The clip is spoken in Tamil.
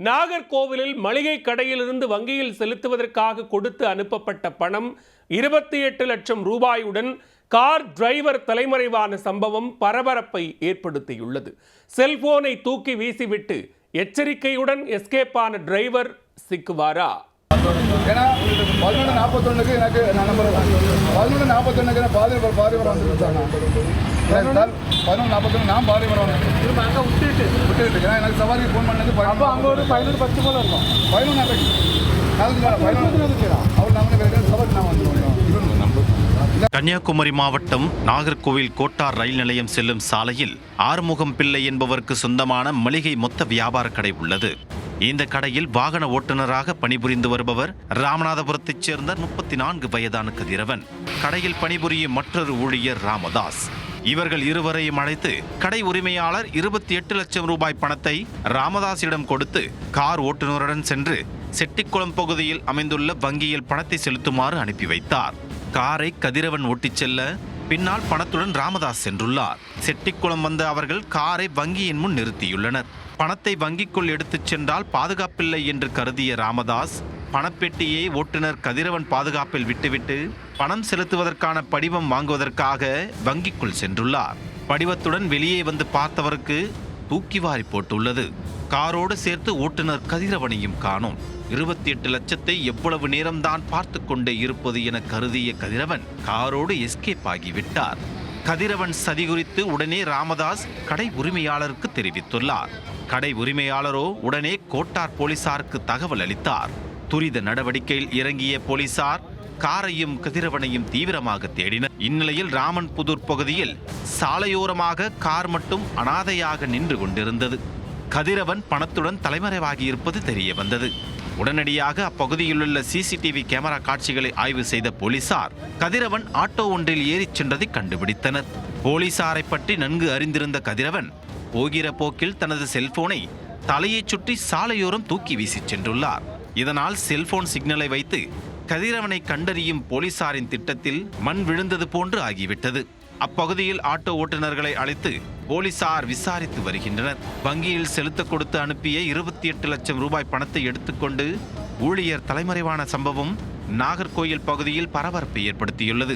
நாகர்கோவிலில் மளிகை கடையிலிருந்து வங்கியில் செலுத்துவதற்காக கொடுத்து அனுப்பப்பட்ட பணம் 28 லட்சம் ரூபாயுடன் கார் டிரைவர் தலைமறைவான சம்பவம் பரபரப்பை ஏற்படுத்தியுள்ளது. செல்போனை தூக்கி வீசிவிட்டு எச்சரிக்கையுடன் எஸ்கேப் ஆன டிரைவர் சிக்குவாரா? ஏன்னா 11:41 எனக்கு நான் நம்பர் 11:41 பாதிவரம் வந்துருக்காங்க. 11:41 நான் பாதிவரம் விட்டுட்டு ஏன்னா எனக்கு சவாரி ஃபோன் பண்ணது அப்போ அங்கே ஒரு 11:10 போல இருக்கும். 11 கன்னியாகுமரி மாவட்டம் நாகர்கோவில் கோட்டார் ரயில் நிலையம் செல்லும் சாலையில் ஆறுமுகம் பிள்ளை என்பவருக்கு சொந்தமான மளிகை மொத்த வியாபார கடை உள்ளது. இந்த கடையில் வாகன ஓட்டுநராக பணிபுரிந்து வருபவர் ராமநாதபுரத்தைச் சேர்ந்த 34 வயதான கதிரவன். கடையில் பணிபுரியும் மற்றொரு ஊழியர் ராமதாஸ். இவர்கள் இருவரையும் அழைத்து கடை உரிமையாளர் 28 லட்சம் ரூபாய் பணத்தை ராமதாஸிடம் கொடுத்து கார் ஓட்டுநருடன் சென்று செட்டிக்குளம் பகுதியில் அமைந்துள்ள வங்கியில் பணத்தை செலுத்துமாறு அனுப்பி வைத்தார். காரை கதிரவன் ஓட்டிச் செல்ல பின்னால் பணத்துடன் ராமதாஸ் சென்றுள்ளார். செட்டிக்குளம் வந்த அவர்கள் காரை வங்கியின் முன் நிறுத்தியுள்ளனர். பணத்தை வங்கிக்குள் எடுத்துச் சென்றால் பாதுகாப்பில்லை என்று கருதிய ராமதாஸ் பணப்பெட்டியை ஓட்டுநர் கதிரவன் பாதுகாப்பில் விட்டுவிட்டு பணம் செலுத்துவதற்கான படிவம் வாங்குவதற்காக வங்கிக்குள் சென்றுள்ளார். படிவத்துடன் வெளியே வந்து பார்த்தவருக்கு தூக்கி வாரி போட்டுள்ளது. காரோடு சேர்த்து ஓட்டுநர் கதிரவனையும் காணோம். 28 லட்சத்தை எவ்வளவு நேரம்தான் பார்த்து கொண்டே இருப்பது என கருதிய கதிரவன் காரோடு எஸ்கேப் ஆகிவிட்டார். கதிரவன் சதி குறித்து உடனே ராமதாஸ் கடை உரிமையாளருக்கு தெரிவித்துள்ளார். கடை உரிமையாளரோ உடனே கோட்டார் போலீசாருக்கு தகவல் அளித்தார். துரித நடவடிக்கையில் இறங்கிய போலீசார் காரையும் கதிரவனையும் தீவிரமாக தேடினர். இந்நிலையில் ராமன்புதூர் பகுதியில் சாலையோரமாக கார் மட்டும் அனாதையாக நின்று கொண்டிருந்தது. கதிரவன் பணத்துடன் தலைமறைவாகியிருப்பது தெரிய வந்தது. உடனடியாக அப்பகுதியிலுள்ள சிசிடிவி கேமரா காட்சிகளை ஆய்வு செய்த போலீசார் கதிரவன் ஆட்டோ ஒன்றில் ஏறிச் சென்றதை கண்டுபிடித்தனர். போலீசாரை பற்றி நன்கு அறிந்திருந்த கதிரவன் போகிற போக்கில் தனது செல்போனை தலையை சுற்றி சாலையோரம் தூக்கி வீசிச் சென்றுள்ளார். இதனால் செல்போன் சிக்னலை வைத்து கதிரவனை கண்டறியும் போலீசாரின் திட்டத்தில் மண் விழுந்தது போன்று ஆகிவிட்டது. அப்பகுதியில் ஆட்டோ ஓட்டுநர்களை அழைத்து போலீசார் விசாரித்து வருகின்றனர். வங்கியில் செலுத்த கொடுத்து அனுப்பிய 28 லட்சம் ரூபாய் பணத்தை எடுத்துக்கொண்டு ஊழியர் தலைமறைவான சம்பவம் நாகர்கோயில் பகுதியில் பரபரப்பை ஏற்படுத்தியுள்ளது.